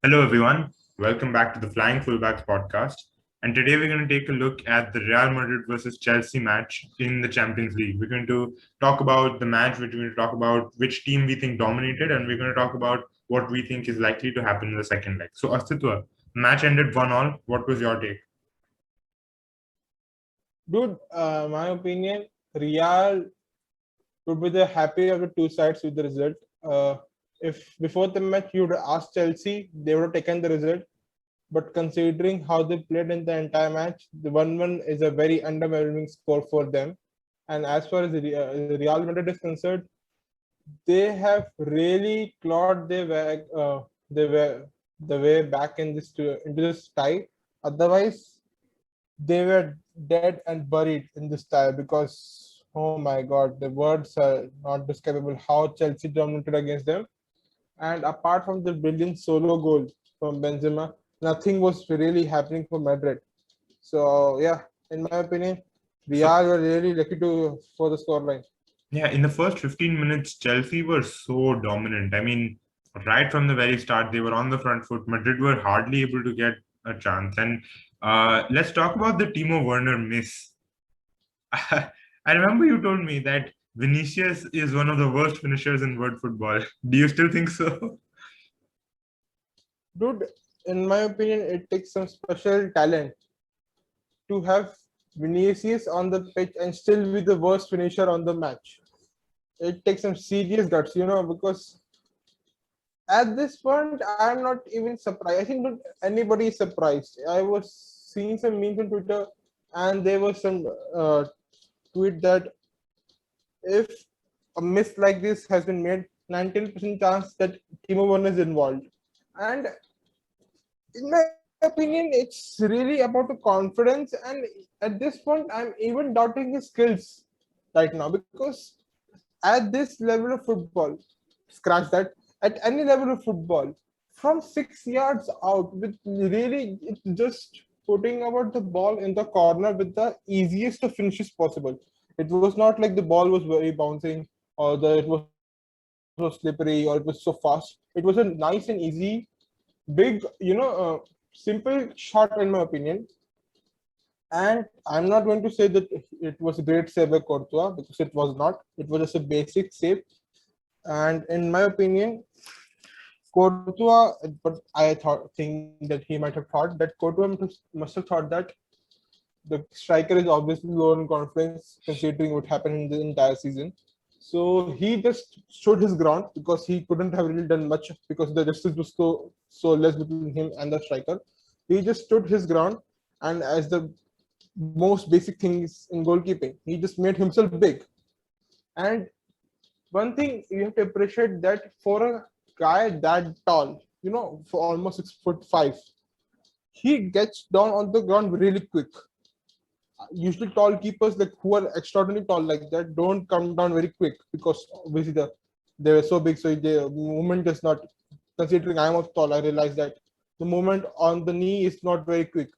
Hello, everyone. Welcome back to the Flying Fullbacks podcast. And today we're going to take a look at the Real Madrid versus Chelsea match in the Champions League. We're going to talk about the match, we're going to talk about which team we think dominated, and we're going to talk about what we think is likely to happen in the second leg. So, Astitwa, match ended 1-1. What was your take? Dude, my opinion, Real would be the happy of the two sides with the result. If before the match you would ask Chelsea, they would have taken the result. But considering how they played in the entire match, the 1-1 is a very underwhelming score for them. And as far as the Real Madrid is concerned, they have really clawed the way back into this tie. Otherwise, they were dead and buried in this tie because oh my god, the words are not describable how Chelsea dominated against them. And apart from the brilliant solo goal from Benzema, nothing was really happening for Madrid. So yeah, in my opinion, So, Real were really lucky to for the scoreline. yeah, in the first 15 minutes, Chelsea were so dominant. I mean, right from the very start, they were on the front foot. Madrid were hardly able to get a chance. And let's talk about the Timo Werner miss. I remember you told me that Vinicius is one of the worst finishers in world football. Do you still think so? Dude, in my opinion, it takes some special talent to have Vinicius on the pitch and still be the worst finisher on the match. It takes some serious guts, because at this point, I'm not even surprised. I think not anybody is surprised. I was seeing some memes on Twitter, and there was some tweet that if a miss like this has been made, 19% chance that Timo Werner is involved. And in my opinion, it's really about the confidence. And at this point, I'm even doubting his skills right now because at this level of football, scratch that, at any level of football, from 6 yards out, with really it's just putting about the ball in the corner with the easiest of finishes possible. It was not like the ball was very bouncing or it was so slippery or it was so fast. It was a nice and easy, big, simple shot in my opinion. And I'm not going to say that it was a great save by Courtois because it was not. It was just a basic save. And in my opinion, Courtois, but I think that he might have thought that Courtois must have thought that the striker is obviously low in confidence considering what happened in the entire season. So he just stood his ground because he couldn't have really done much because the distance was so less between him and the striker. He just stood his ground, and as the most basic things in goalkeeping, he just made himself big. And one thing you have to appreciate that for a guy that tall, for almost 6'5", he gets down on the ground really quick. Usually tall keepers like who are extraordinarily tall like that don't come down very quick because obviously they were so big, so the movement is not, considering I'm also tall, I realize that the movement on the knee is not very quick.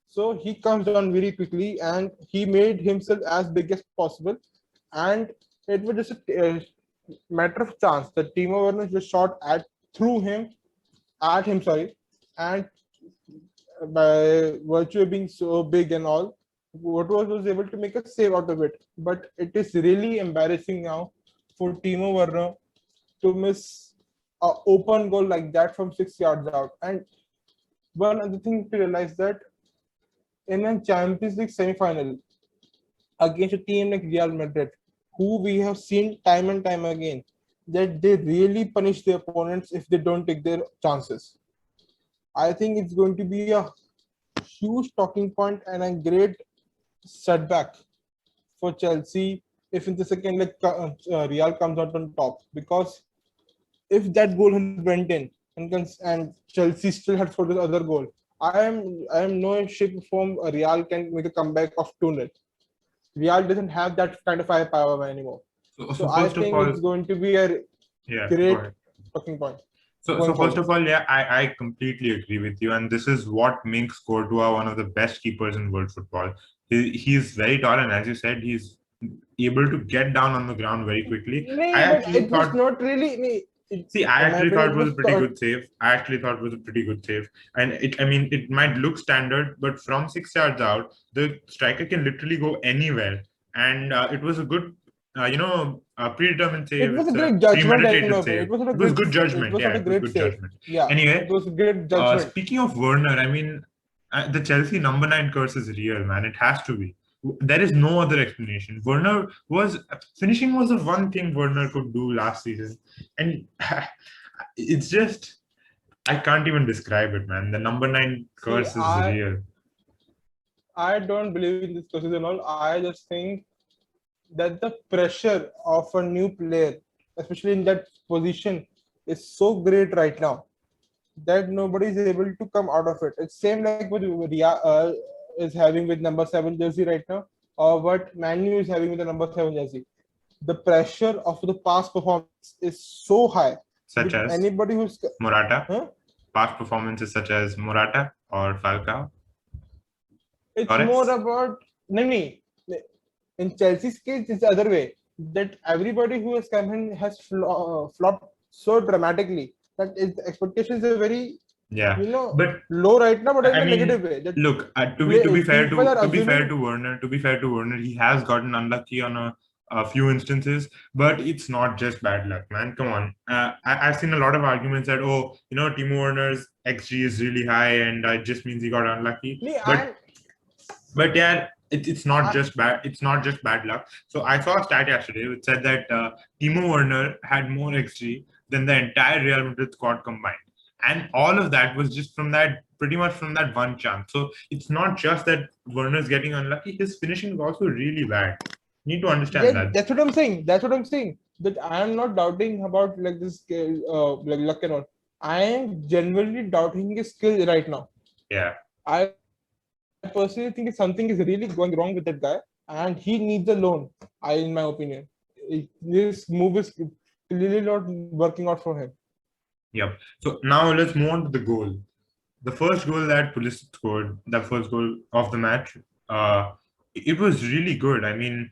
So he comes down very quickly and he made himself as big as possible. And it was just a matter of chance that Timo Werner just shot at him, sorry, and by virtue of being so big and all, was able to make a save out of it. But it is really embarrassing now for Timo Werner to miss an open goal like that from 6 yards out. And one other thing to realize that in a Champions League semi-final against a team like Real Madrid, who we have seen time and time again, that they really punish their opponents if they don't take their chances. I think it's going to be a huge talking point and a great setback for Chelsea if in the second leg Real comes out on top, because if that goal had went in and Chelsea still had scored the other goal, I am no shape or form Real can make a comeback of 2-0. Real doesn't have that kind of firepower anymore. So So I first of think all, it's going to be a yeah, go great ahead. talking point So going first forward. of all, yeah, I completely agree with you, and this is what makes Courtois one of the best keepers in world football. He's very tall, and as you said, he's able to get down on the ground very quickly. I Nee, but actually it was thought, not really. Nee, See, I in my actually thought opinion, it it was a was pretty good save. I actually thought it was a pretty good save. And I mean, it might look standard, but from 6 yards out, the striker can literally go anywhere. And it was a good, predetermined it save. was a It's a great judgment in my premeditated opinion. save. It was not a It was good. good It judgment. was not Yeah, a it was great good save. judgment. Yeah, it Anyway, was a great judgment. speaking of Werner, I mean, the Chelsea number 9 curse is real, man. It has to be. There is no other explanation. Werner was finishing was the one thing Werner could do last season, and it's just I can't even describe it, man. The number 9 See, curse is real. I don't believe in this process and all. I just think that the pressure of a new player, especially in that position, is so great right now that nobody is able to come out of it. It's same like what Ria is having with number 7 jersey right now, or what Manu is having with the number 7 jersey. The pressure of the past performance is so high. Such With as anybody who's Morata, huh? past performances such as Morata or Falcao. It's Torres. more about Nani. In Chelsea's case, it's the other way. That everybody who has come in has flopped so dramatically that its expectations are very, Yeah, but low right now, but in I a mean, negative way. That look, to be fair people are to be fair assuming. to Werner, he has gotten unlucky on a few instances, but it's not just bad luck, man. Come on, I've seen a lot of arguments that Timo Werner's XG is really high, and it just means he got unlucky. Me, But yeah, it's not I just bad. It's not just bad luck. So I saw a stat yesterday which said that Timo Werner had more XG than the entire Real Madrid squad combined, and all of that was just pretty much from that one chance. So it's not just that Werner's getting unlucky; his finishing is also really bad. You need to understand Yeah, that. that's what I'm saying. That's what I'm saying. That I am not doubting about like this, like luck and all. I am genuinely doubting his skill right now. Yeah. I personally think something is really going wrong with that guy, and he needs a loan. In my opinion, this move is clearly not working out for him. Yep. So now let's move on to the goal. The first goal that Pulisic scored, the first goal of the match, it was really good. I mean,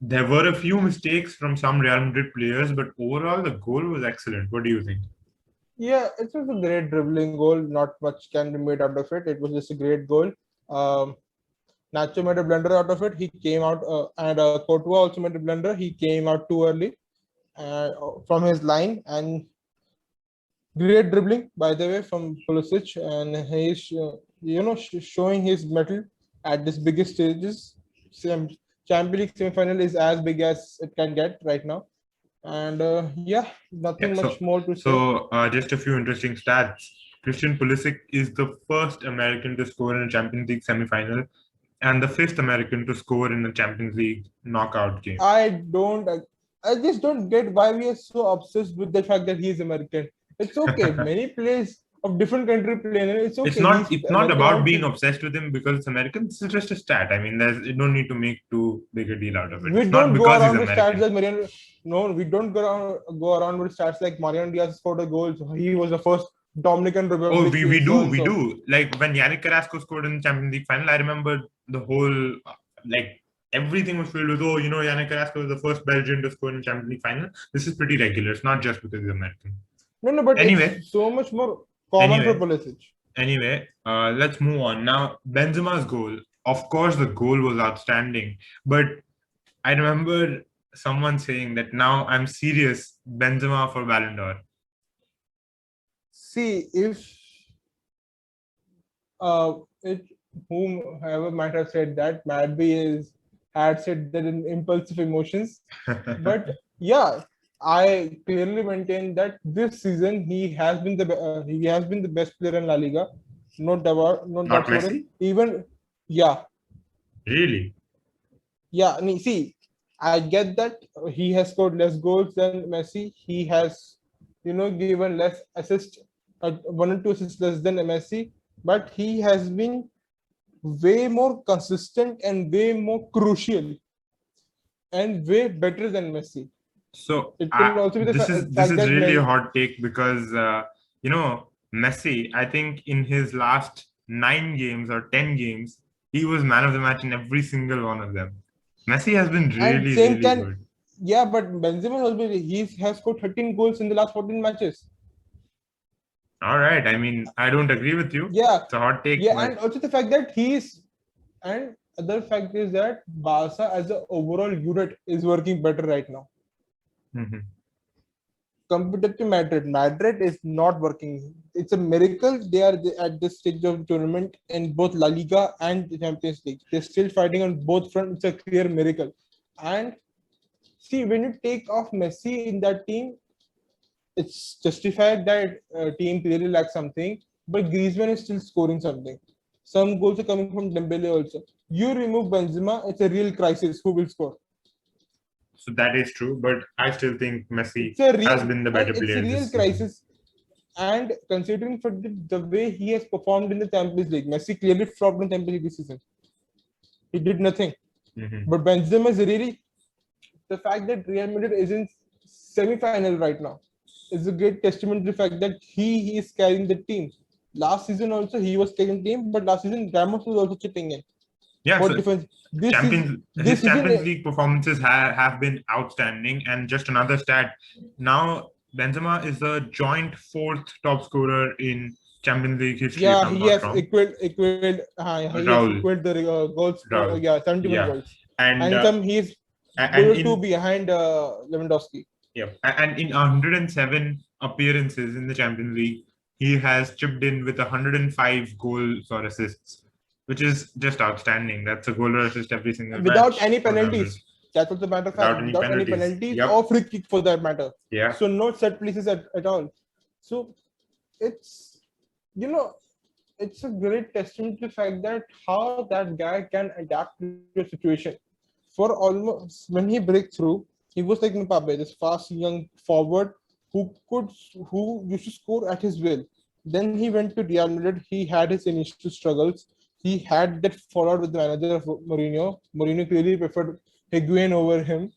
there were a few mistakes from some Real Madrid players, but overall the goal was excellent. What do you think? Yeah, it was a great dribbling goal. Not much can be made out of it. It was just a great goal. Um, Nacho made a blunder out of it. He came out, and Courtois also made a blunder. He came out too early from his line, and great dribbling, by the way, from Pulisic, and he's showing his mettle at this biggest stages. Champions League semi-final is as big as it can get right now, and yeah, Yeah, nothing so much more to say. so just a few interesting stats. Christian Pulisic is the first American to score in a Champions League semi-final and the fifth American to score in a Champions League knockout game. I just don't get why we are so obsessed with the fact that he is American. It's okay. Many players of different country play. It's It's okay. not He's it's not American. I about want being to. obsessed with him because it's American. This is just a stat. I mean, you don't need to make too big a deal out of it. We It's not don't go because he's around with stats American. like Mariano. No, we don't go around with stats like Mariano Diaz scored a goal. So he was the first Dominican Oh, Republic we so do and we so. do. Like when Yannick Carrasco scored in the Champions League final, I remember the whole like everything was filled with Yannick Carrasco was the first Belgian to score in the Champions League final. This is pretty regular. It's not just because he's American. No, but Anyway, it's so much more common for anyway, Pulisic. let's move on now. Benzema's goal. Of course, the goal was outstanding, but I remember someone saying that now I'm serious, Benzema for Ballon d'Or. See, if it whomever might have said that might be had said that in impulsive emotions, but yeah, I clearly maintain that this season he has been the best player in La Liga, no Not doubts about it. Messi? Even yeah, Really? yeah. I mean, see, I get that he has scored less goals than Messi. He has, given less assists, 1 or 2 assists less than Messi, but he has been way more consistent and way more crucial and way better than Messi. So It can also be the this fact is that really a hot take because Messi, I think in his last 9 games or 10 games, he was man of the match in every single one of them. Messi has been and really, really good. Yeah, but Benzema has scored 13 goals in the last 14 matches. All right. I mean, I don't agree with you. Yeah, It's a hot take, yeah, but and also the fact that and other fact is that Barca as an overall unit is working better right now. Mhm. Compared to Madrid, Madrid is not working. It's a miracle they are at this stage of the tournament in both La Liga and the Champions League. They're still fighting on both fronts. It's a clear miracle. And see, when you take off Messi in that team, it's justified that team clearly lacks something, but Griezmann is still scoring something. Some goals are coming from Dembele also. You remove Benzema, it's a real crisis. Who will score? so that is true. But I still think Messi It's a has real been the and better it's a player real this season. crisis. And considering for the way he has performed in the Champions League, Messi clearly flopped in the Champions League this season. He did nothing. Mhm. But Benzema is really the fact that Real Madrid is in semi-final right now is a great testament to the fact that he is carrying the team. Last season also he was carrying the team, but last season Ramos was also chipping in Yeah, for so defense. his This season, Champions League performances have been outstanding. And just another stat, now Benzema is the joint fourth top scorer in Champions League history, if yeah, I'm not wrong. he has Raul, equaled the goals for Raul, 71 yeah, goals, and and some he's and goal or two in behind Lewandowski. yeah, and in 107 appearances in the Champions League, he has chipped in with 105 goals or assists, which is just outstanding. That's a goal or assist every single Without match any for Real Madrid, penalties. That's also the matter of fact. without any Without any penalties. penalties Yep. or free kick for that matter. Yeah. So no set pieces at all. So it's you know it's a great testament to the fact that how that guy can adapt to a situation. For almost when he break through, he was like Mbappe, this fast young forward could who used to score at his will. Then he went to Real Madrid. He had his initial struggles. He had that fallout with the manager of Mourinho. Mourinho clearly preferred Higuain over him.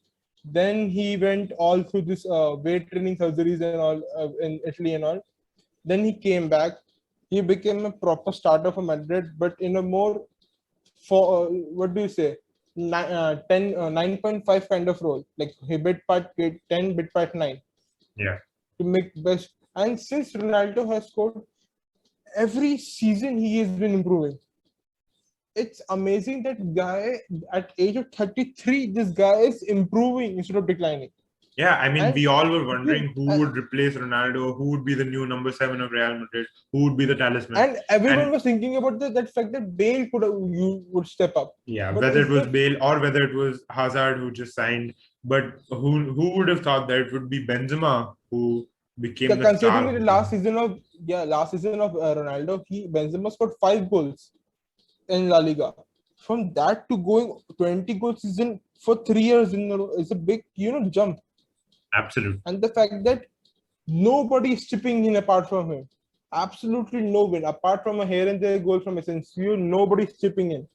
Then he went all through this weight training surgeries and all in Italy and all. Then he came back. He became a proper starter for Madrid, but in a more for what do you say 9.5 kind of role, like he bit part 10 bit part 9 Yeah. to make best. And since Ronaldo has scored every season, he has been improving. It's amazing that guy at age of 33, this guy is improving instead of declining. Yeah, I mean, And we all were you wondering who would replace Ronaldo, who would be the new number 7 of Real Madrid, who would be the talisman. and everyone And was thinking about that fact that Bale you would step up. yeah, But whether is it was there Bale or whether it was Hazard who just signed, but who would have thought that it would be Benzema who became the star considering of the the team? last season of Ronaldo, Benzema scored 5 goals in La Liga. From that to going 20 goal season for 3 years in a row is a big jump. Absolute. And the fact that nobody is chipping in apart from him, absolutely no one apart from a here and there goal from Asensio, nobody's chipping in.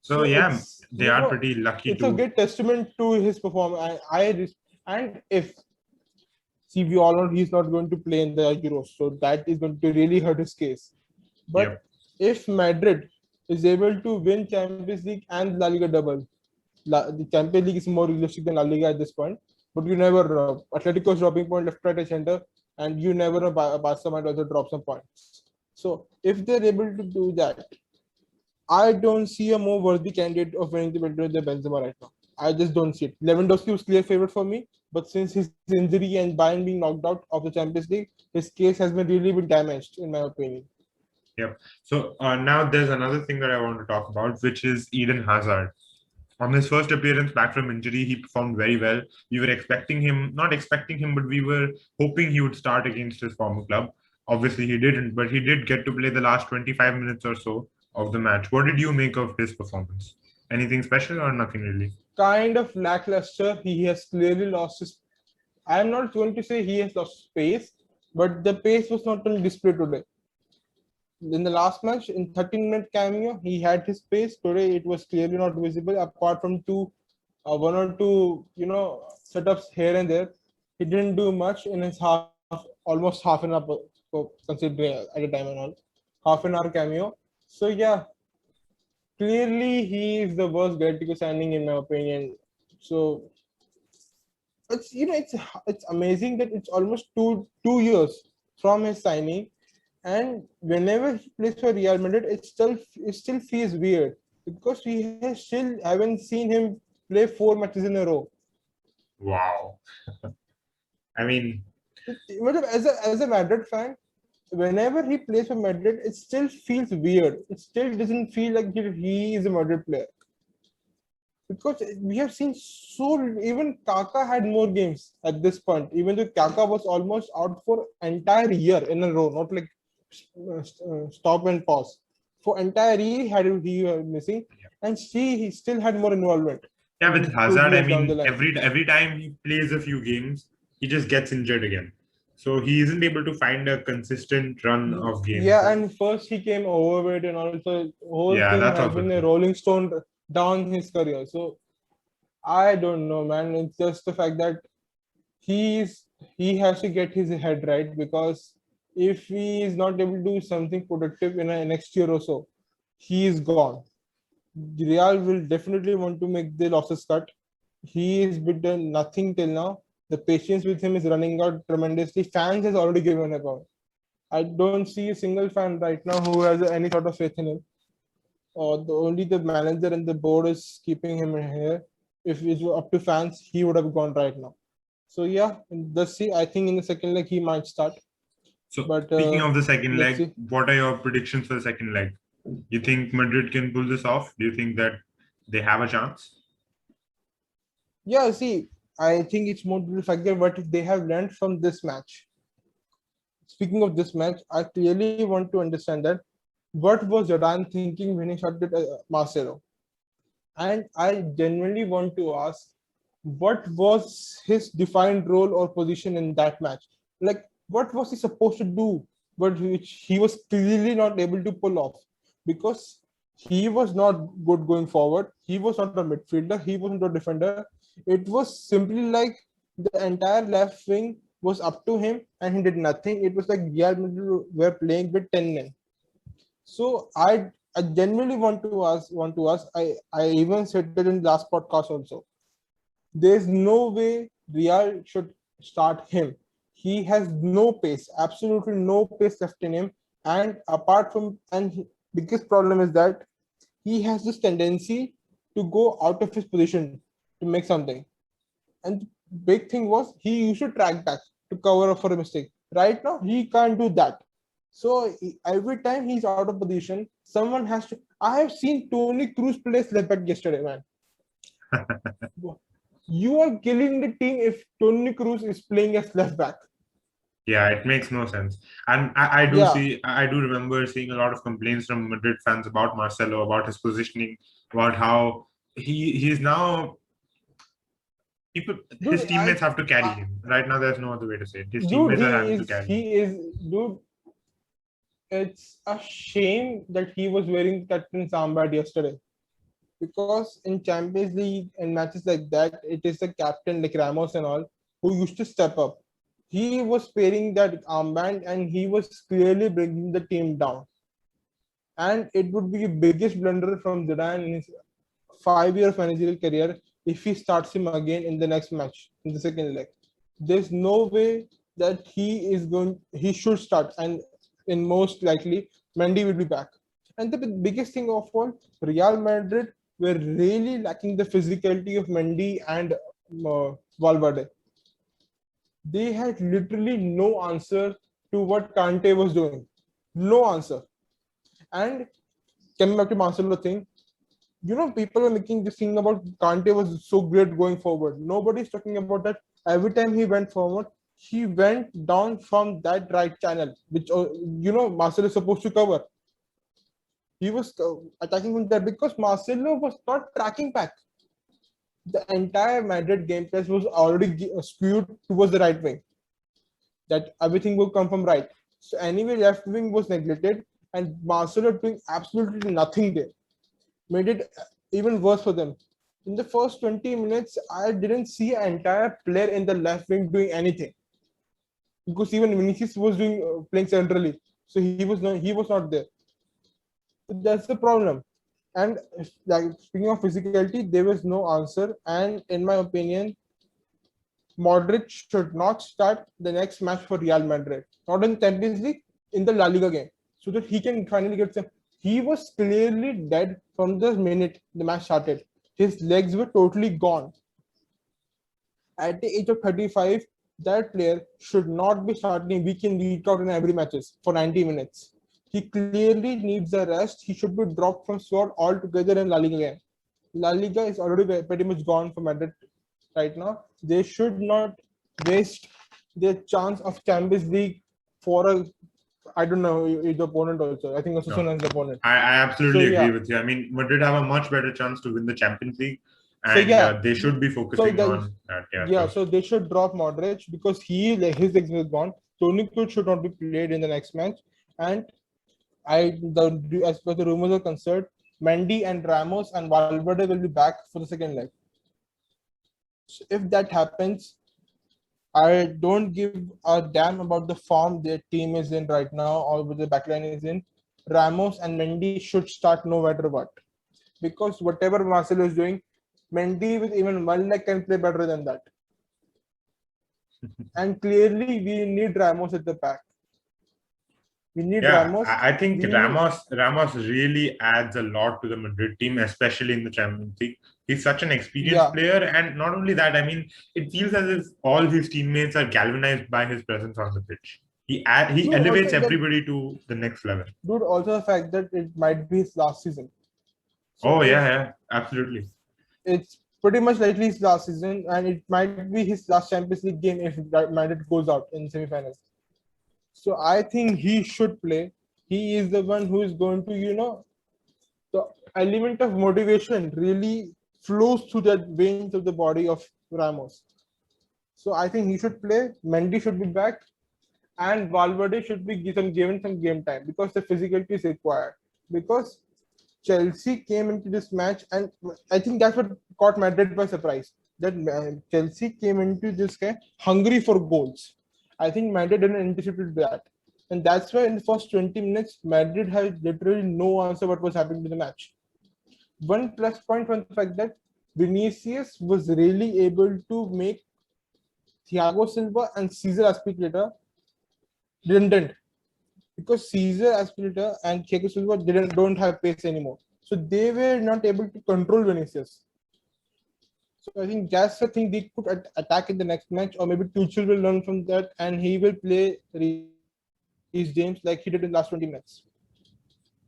So So yeah, it's they are pretty lucky it's a to. great testament to his performance. And if see, we all know he's not going to play in the Euros, so that is going to really hurt his case. But Yep. if Madrid is able to win Champions League and La Liga double, the Champions League is more realistic than La Liga at this point. But you never know. Atletico is dropping point left, right, and center, and you never know. Barca might also drop some points. So if they're able to do that, I don't see a more worthy candidate of winning the Ballon d'Or than Benzema right now. I just don't see it. Lewandowski was clear favorite for me, but since his injury and Bayern being knocked out of the Champions League, his case has been really been damaged, in my opinion. Yep. So now there's another thing that I want to talk about, which is Eden Hazard. On his first appearance back from injury, he performed very well. We were expecting him, not expecting him, but we were hoping he would start against his former club. Obviously, he didn't, but he did get to play the last 25 minutes or so of the match. What did you make of his performance? Anything special or nothing really? Kind of lackluster. He has clearly lost his. I'm not going to say he has lost pace, but the pace was not on display today. In the last match, in 13-minute cameo, he had his pace. Today, it was clearly not visible. Apart from one or two, setups here and there, he didn't do much in his almost half an hour, considering at a time and all, half an hour cameo. So yeah, clearly he is the worst Galactico signing in my opinion So it's it's amazing that it's almost two years from his signing, and whenever he plays for Real Madrid, it still feels weird because we have still haven't seen him play 4 matches in a row. Wow. I mean, As a Madrid fan, whenever he plays for Madrid, it still feels weird. It still doesn't feel like he is a Madrid player because we have seen so even Kaka had more games at this point. Even though Kaka was almost out for entire year in a row, not like stop and pause. For entire year he was missing, and he still had more involvement yeah, with in two Hazard, I years down the mean, line. every time he plays a few games, he just gets injured again. So he isn't able to find a consistent run of games. Yeah, and first he came overweight, and also whole Yeah, thing that's has also been a true. rolling stone down his career. So I don't know, man. It's just the fact that he's he has to get his head right, because if he is not able to do something productive in a next year or so, he is gone. Real will definitely want to make the losses cut. He has been done nothing till now. The patience with him is running out tremendously. Fans has already given up on. I don't see a single fan right now who has any sort of faith in him. Or only the manager and the board is keeping him here. If it were up to fans, he would have gone right now. So yeah, let's see. I think in the second leg he might start, So but speaking of the second let's leg, see. what are your predictions for the second leg? You think Madrid can pull this off? Do you think that they have a chance? Yeah, see, I think it's more to the fact that what they have learned from this match. Speaking of this match, I clearly want to understand that what was Jordan thinking when he started Marcelo, and I genuinely want to ask, what was his defined role or position in that match? Like, what was he supposed to do, but which he was clearly not able to pull off, because he was not good going forward. He was not a midfielder. He wasn't a defender. It was simply like the entire left wing was up to him, and he did nothing. It was like Real Madrid were playing with 10 men. So I genuinely want to ask. I even said it in last podcast also. There's no way Real should start him. He has no pace, absolutely no pace left in him. And apart from, biggest problem is that he has this tendency to go out of his position to make something. And the big thing was he used to track back to cover up for a mistake. Right now, he can't do that. So every time he's out of position, someone has to. I have seen Tony Cruz play left back yesterday, man. You are killing the team if Tony Cruz is playing as left back. Yeah, it makes no sense. And Yeah, I do remember seeing a lot of complaints from Madrid fans about Marcelo, about his positioning, about how he's now people his dude, teammates have to carry I him. Right now, there's no other way to say it. His dude, teammates are having to carry him. dude. It's a shame that he was wearing captain's armband yesterday, because in Champions League and matches like that, it is the captain like Ramos and all who used to step up. He was wearing that armband, and he was clearly bringing the team down. And it would be the biggest blunder from Zidane in his 5 year managerial career if he starts him again in the next match in the second leg. There's no way that he should start, and in most likely Mendy will be back. And the biggest thing of all, Real Madrid were really lacking the physicality of Mendy and Valverde. They had literally no answer to what Kante was doing. No answer. And coming back to Marcelo thing, people are making this thing about Kante was so great going forward. Nobody's talking about that. Every time he went forward, he went down from that right channel, which Marcelo is supposed to cover. He was attacking from there because Marcelo was not tracking back. The entire Madrid game plan was already skewed towards the right wing. That everything will come from right. So anyway, left wing was neglected, and Marcelo doing absolutely nothing there. Made it even worse for them. In the first 20 minutes, I didn't see an entire player in the left wing doing anything, because even Vinicius was doing playing centrally, so he was not there. So that's the problem. And like speaking of physicality, there was no answer. And in my opinion, Modric should not start the next match for Real Madrid, not in Champions League, in the La Liga game, so that he can finally get some. He was clearly dead from the minute the match started. His legs were totally gone. At the age of 35, that player should not be starting week in, week out in every matches for 90 minutes. He clearly needs a rest. He should be dropped from squad altogether in La Liga game. La Liga is already pretty much gone for Madrid right now. They should not waste their chance of Champions League for a, I don't know, the opponent also. I think also No, as the opponent. I So absolutely agree yeah. with you. I mean, Madrid have a much better chance to win the Champions League, So and yeah. they should be So focusing the, on that. Yeah. yeah, So so they should drop Modric because he like his legs is gone. Toni Kroos should not be played in the next match. And as per the rumors are concerned, Mendy and Ramos and Valverde will be back for the second leg. So if that happens, I don't give a damn about the form their team is in right now or what the backline is in. Ramos and Mendy should start no matter what. Because whatever Marcelo is doing, Mendy with even one leg can play better than that. And clearly, we need Ramos at the back. We need yeah, Ramos. I think We need, Ramos really adds a lot to the Madrid team, especially in the Champions League. He's such an experienced yeah, player, and not only that, I mean, it feels as if all his teammates are galvanized by his presence on the pitch. He dude. Also, elevates that everybody to the next level. dude. Also, the fact that it might be his last season. So Oh if yeah, absolutely. it's pretty much likely his last season, and it might be his last Champions League game if Madrid goes out in semi-finals. So I think he should play. He is the one who is going to, the element of motivation really flows through the veins of the body of Ramos. So I think he should play. Mendy should be back, and Valverde should be given some game time because the physicality is required. Because Chelsea came into this match, and I think that's what caught Madrid by surprise. That Chelsea came into this game hungry for goals. I think Madrid didn't anticipate that, and that's why in the first 20 minutes, Madrid had literally no answer what was happening to the match. One plus point from the fact that Vinicius was really able to make Thiago Silva and Cesar Azpilicueta redundant because Caesar Aspilicueta and Thiago Silva don't have pace anymore. So they were not able to control Vinicius. So I think that's the thing they could attack in the next match, or maybe Tuchel will learn from that and he will play Reece James like he did in the last 20 minutes.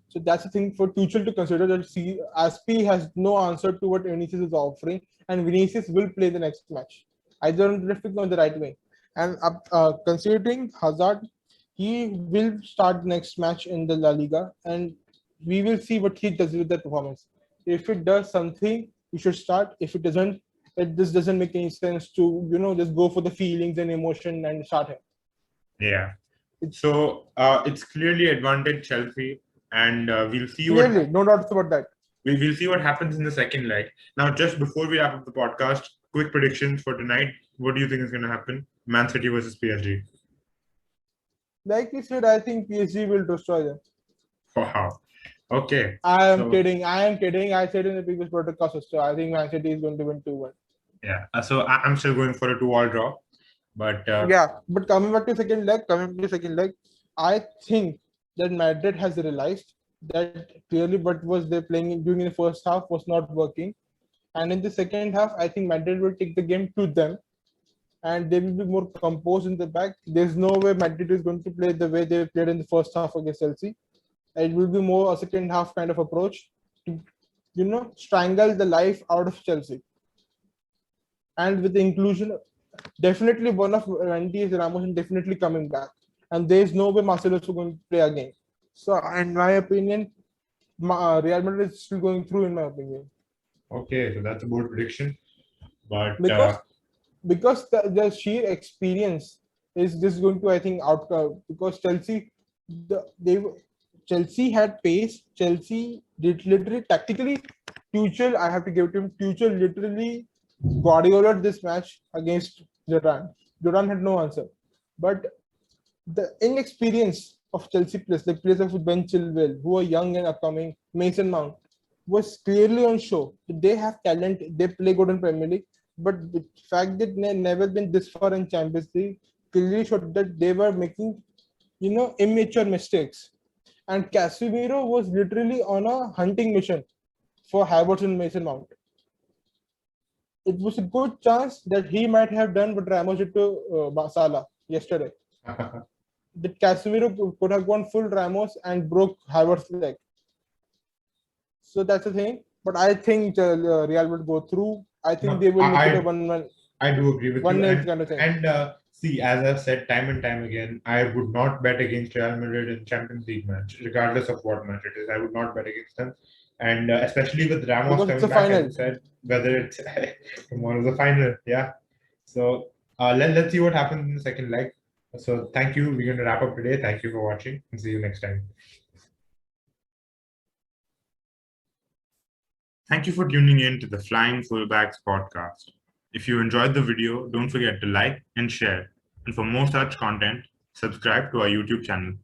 So that's the thing for Tuchel to consider that Aspi has no answer to what Vinicius is offering, and Vinicius will play the next match, either on the left wing or the right wing. And considering Hazard, he will start next match in the La Liga, and we will see what he does with that performance. If it does something, he should start. If it doesn't, this doesn't make any sense to just go for the feelings and emotion and start him. Yeah. So it's clearly advantage Chelsea, and we'll see Clearly, no doubts about that. we'll see what happens in the second leg. Now, just before we wrap up the podcast, quick predictions for tonight. What do you think is going to happen? Man City versus PSG. Like we said, I think PSG will destroy them. Wow. Okay. I am kidding. I said in the previous podcast, so I think Man City is going to win 2-1. Yeah. So I'm still going for a 2-2 draw. But yeah, but coming back to second leg, I think that Madrid has realized that clearly what was they playing during the first half was not working. And in the second half, I think Madrid will take the game to them and they will be more composed in the back. There's no way Madrid is going to play the way they played in the first half against Chelsea. It will be more a second half kind of approach to, strangle the life out of Chelsea. And with the inclusion, definitely one of Mendy is Ramos and definitely coming back. And there's no way Marcelo is going to play again. So, in my opinion, Real Madrid is still going through, in my opinion. Okay, so that's a bold prediction. But because the sheer experience is just going to, I think, because Chelsea had pace. Chelsea did literally tactically. Tuchel, I have to give it to him. Tuchel literally Guardiola this match against Jordan. Jordan had no answer, but the inexperience of Chelsea players, like players of Ben Chilwell, who are young and upcoming, Mason Mount, was clearly on show. They have talent, they play good in Premier League, but the fact that they never been this far in Champions League clearly showed that they were making, immature mistakes. And Casemiro was literally on a hunting mission for Havertz and Mason Mount. It was a good chance that he might have done what Ramos did to Salah yesterday. That Casemiro could have gone full Ramos and broke Havertz's leg. So that's the thing. But I think Real would go through. I think they will make it a 1-1. I do agree with you. Kind of thing. And see, as I've said time and time again, I would not bet against Real Madrid in Champions League match, regardless of what match it is. I would not bet against them. And especially with Ramos coming back, final. as you said, whether it's tomorrow's the final, yeah. So let's see what happens in the second leg. So thank you. We're going to wrap up today. Thank you for watching, and see you next time. Thank you for tuning in to the Flying Fullbacks podcast. If you enjoyed the video, don't forget to like and share. And for more such content, subscribe to our YouTube channel.